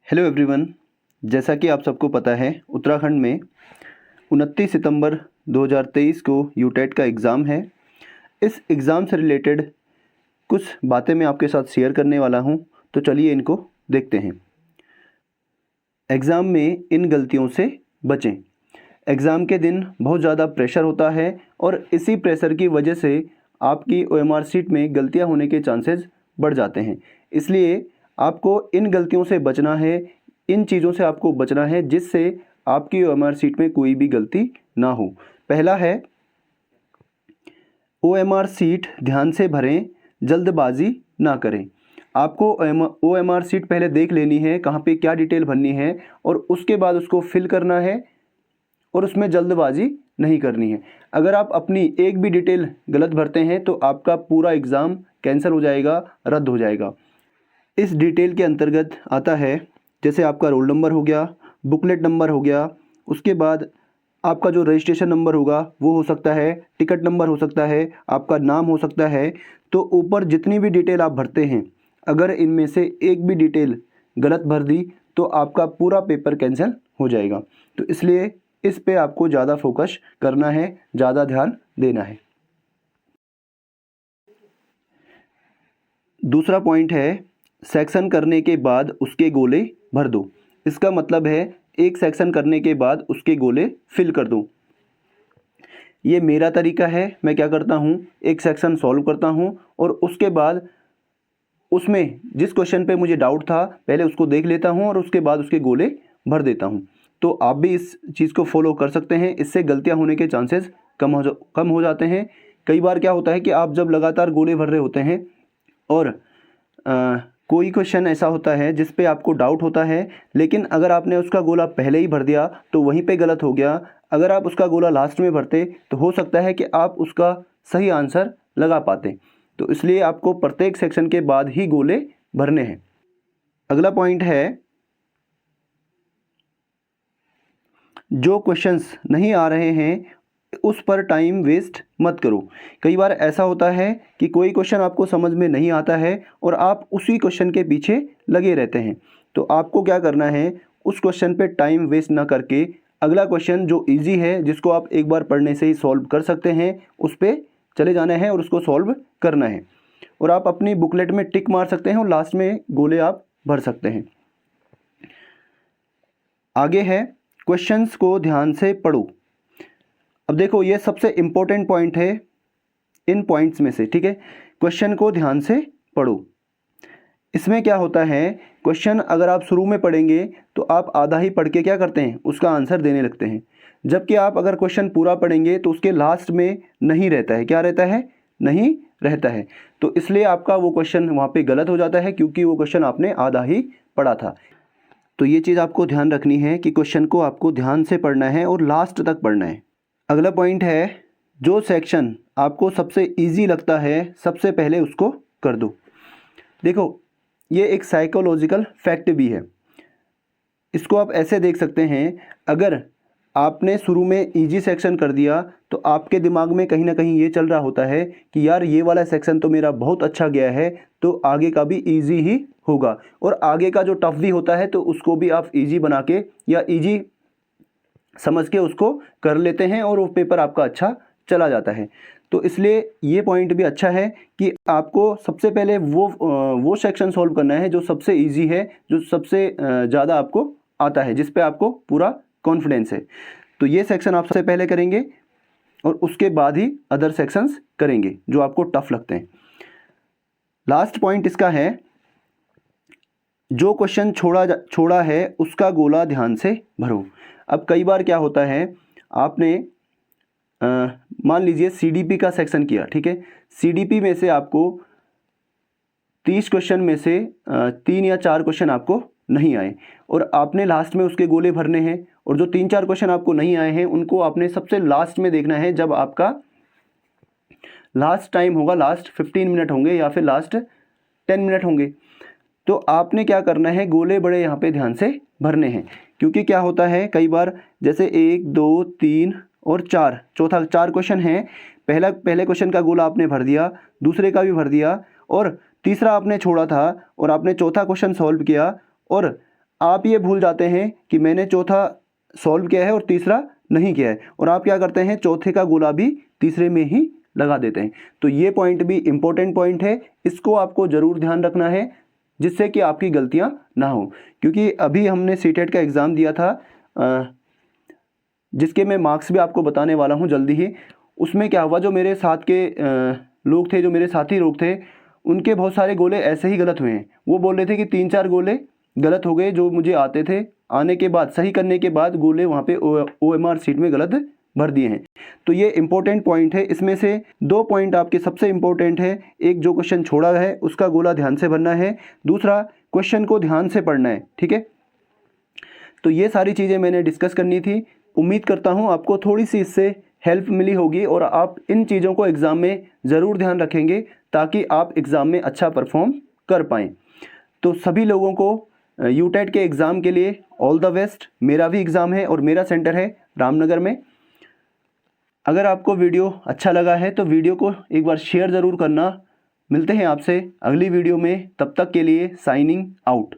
Hello everyone. जैसा कि आप सबको पता है, उत्तराखंड में 29 सितंबर 2023 को यूटेट का एग्ज़ाम है। इस एग्ज़ाम से रिलेटेड कुछ बातें मैं आपके साथ शेयर करने वाला हूं, तो चलिए इनको देखते हैं। एग्ज़ाम में इन गलतियों से बचें। एग्ज़ाम के दिन बहुत ज़्यादा प्रेशर होता है और इसी प्रेशर की वजह से आपकी ओएमआर शीट में गलतियां होने के चांसेस बढ़ जाते हैं। इसलिए आपको इन गलतियों से बचना है, इन चीज़ों से आपको बचना है जिससे आपकी ओएमआर शीट में कोई भी गलती ना हो। पहला है, ओएमआर शीट ध्यान से भरें, जल्दबाजी ना करें। आपको ओएमआर शीट पहले देख लेनी है कहाँ पे क्या डिटेल भरनी है और उसके बाद उसको फिल करना है और उसमें जल्दबाजी नहीं करनी है। अगर आप अपनी एक भी डिटेल गलत भरते हैं तो आपका पूरा एग्ज़ाम कैंसिल हो जाएगा, रद्द हो जाएगा। इस डिटेल के अंतर्गत आता है जैसे आपका रोल नंबर हो गया, बुकलेट नंबर हो गया, उसके बाद आपका जो रजिस्ट्रेशन नंबर होगा वो हो सकता है, टिकट नंबर हो सकता है, आपका नाम हो सकता है। तो ऊपर जितनी भी डिटेल आप भरते हैं, अगर इनमें से एक भी डिटेल गलत भर दी तो आपका पूरा पेपर कैंसिल हो जाएगा। तो इसलिए इस पे आपको ज़्यादा फोकस करना है, ज़्यादा ध्यान देना है। दूसरा पॉइंट है, सेक्शन करने के बाद उसके गोले भर दो। इसका मतलब है एक सेक्शन करने के बाद उसके गोले फिल कर दो। ये मेरा तरीका है। मैं क्या करता हूँ, एक सेक्शन सॉल्व करता हूँ और उसके बाद उसमें जिस क्वेश्चन पे मुझे डाउट था पहले उसको देख लेता हूँ और उसके बाद उसके गोले भर देता हूँ। तो आप भी इस चीज़ को फॉलो कर सकते हैं, इससे गलतियाँ होने के चांसेस कम हो जाते हैं। कई बार क्या होता है कि आप जब लगातार गोले भर रहे होते हैं और कोई क्वेश्चन ऐसा होता है जिस पे आपको डाउट होता है, लेकिन अगर आपने उसका गोला पहले ही भर दिया तो वहीं पे गलत हो गया। अगर आप उसका गोला लास्ट में भरते तो हो सकता है कि आप उसका सही आंसर लगा पाते। तो इसलिए आपको प्रत्येक सेक्शन के बाद ही गोले भरने हैं। अगला पॉइंट है, जो क्वेश्चंस नहीं आ रहे हैं उस पर टाइम वेस्ट मत करो। कई बार ऐसा होता है कि कोई क्वेश्चन आपको समझ में नहीं आता है और आप उसी क्वेश्चन के पीछे लगे रहते हैं। तो आपको क्या करना है, उस क्वेश्चन पे टाइम वेस्ट ना करके अगला क्वेश्चन जो इजी है, जिसको आप एक बार पढ़ने से ही सॉल्व कर सकते हैं, उस पर चले जाना है और उसको सॉल्व करना है। और आप अपनी बुकलेट में टिक मार सकते हैं और लास्ट में गोले आप भर सकते हैं। आगे है, क्वेश्चंस को ध्यान से पढ़ो। अब देखो, ये सबसे इम्पोर्टेंट पॉइंट है इन पॉइंट्स में से, ठीक है। क्वेश्चन को ध्यान से पढ़ो। इसमें क्या होता है, क्वेश्चन अगर आप शुरू में पढ़ेंगे तो आप आधा ही पढ़ के क्या करते हैं, उसका आंसर देने लगते हैं। जबकि आप अगर क्वेश्चन पूरा पढ़ेंगे तो उसके लास्ट में नहीं रहता है, क्या रहता है, नहीं रहता है। तो इसलिए आपका वो क्वेश्चन वहाँ पे गलत हो जाता है, क्योंकि वो क्वेश्चन आपने आधा ही पढ़ा था। तो ये चीज़ आपको ध्यान रखनी है कि क्वेश्चन को आपको ध्यान से पढ़ना है और लास्ट तक पढ़ना है। अगला पॉइंट है, जो सेक्शन आपको सबसे इजी लगता है सबसे पहले उसको कर दो। देखो, ये एक साइकोलॉजिकल फैक्ट भी है। इसको आप ऐसे देख सकते हैं, अगर आपने शुरू में इजी सेक्शन कर दिया तो आपके दिमाग में कहीं ना कहीं ये चल रहा होता है कि यार ये वाला सेक्शन तो मेरा बहुत अच्छा गया है, तो आगे का भी इजी ही होगा। और आगे का जो टफ भी होता है तो उसको भी आप इजी बना के या इजी समझ के उसको कर लेते हैं और वो पेपर आपका अच्छा चला जाता है। तो इसलिए ये पॉइंट भी अच्छा है कि आपको सबसे पहले वो सेक्शन सॉल्व करना है जो सबसे इजी है, जो सबसे ज़्यादा आपको आता है, जिस पे आपको पूरा कॉन्फिडेंस है। तो ये सेक्शन आप सबसे पहले करेंगे और उसके बाद ही अदर सेक्शंस करेंगे जो आपको टफ लगते हैं। लास्ट पॉइंट इसका है, जो क्वेश्चन छोड़ा है उसका गोला ध्यान से भरो। अब कई बार क्या होता है, आपने मान लीजिए सीडीपी का सेक्शन किया, ठीक है। सीडीपी में से आपको 30 क्वेश्चन में से 3 या 4 क्वेश्चन आपको नहीं आए और आपने लास्ट में उसके गोले भरने हैं। और जो 3-4 क्वेश्चन आपको नहीं आए हैं उनको आपने सबसे लास्ट में देखना है, जब आपका लास्ट टाइम होगा, लास्ट 15 मिनट होंगे या फिर लास्ट 10 मिनट होंगे। तो आपने क्या करना है, गोले बड़े यहाँ पे ध्यान से भरने हैं। क्योंकि क्या होता है, कई बार जैसे 1, 2, 3 और 4, चौथा 4 क्वेश्चन है, पहले क्वेश्चन का गोला आपने भर दिया, दूसरे का भी भर दिया और तीसरा आपने छोड़ा था और आपने चौथा क्वेश्चन सॉल्व किया और आप ये भूल जाते हैं कि मैंने चौथा सॉल्व किया है और तीसरा नहीं किया है, और आप क्या करते हैं, चौथे का गोला भी तीसरे में ही लगा देते हैं। तो ये पॉइंट भी इम्पोर्टेंट पॉइंट है, इसको आपको ज़रूर ध्यान रखना है जिससे कि आपकी गलतियां ना हो। क्योंकि अभी हमने सीटेट का एग्ज़ाम दिया था, जिसके मैं मार्क्स भी आपको बताने वाला हूं जल्दी ही। उसमें क्या हुआ, जो मेरे साथ के लोग थे, जो मेरे साथी लोग थे, उनके बहुत सारे गोले ऐसे ही गलत हुए हैं। वो बोल रहे थे कि 3-4 गोले गलत हो गए जो मुझे आते थे, आने के बाद सही करने के बाद गोले वहाँ पे OMR सीट में गलत भर दिए हैं। तो ये इंपॉर्टेंट पॉइंट है। इसमें से 2 पॉइंट आपके सबसे इंपॉर्टेंट है। एक, जो क्वेश्चन छोड़ा है उसका गोला ध्यान से भरना है, दूसरा क्वेश्चन को ध्यान से पढ़ना है, ठीक है। तो ये सारी चीज़ें मैंने डिस्कस करनी थी। उम्मीद करता हूँ आपको थोड़ी सी इससे हेल्प मिली होगी और आप इन चीज़ों को एग्ज़ाम में ज़रूर ध्यान रखेंगे ताकि आप एग्ज़ाम में अच्छा परफॉर्म कर पाएँ। तो सभी लोगों को यूटेट के एग्ज़ाम के लिए ऑल द बेस्ट। मेरा भी एग्ज़ाम है और मेरा सेंटर है रामनगर में। अगर आपको वीडियो अच्छा लगा है तो वीडियो को एक बार शेयर ज़रूर करना। मिलते हैं आपसे अगली वीडियो में, तब तक के लिए साइनिंग आउट।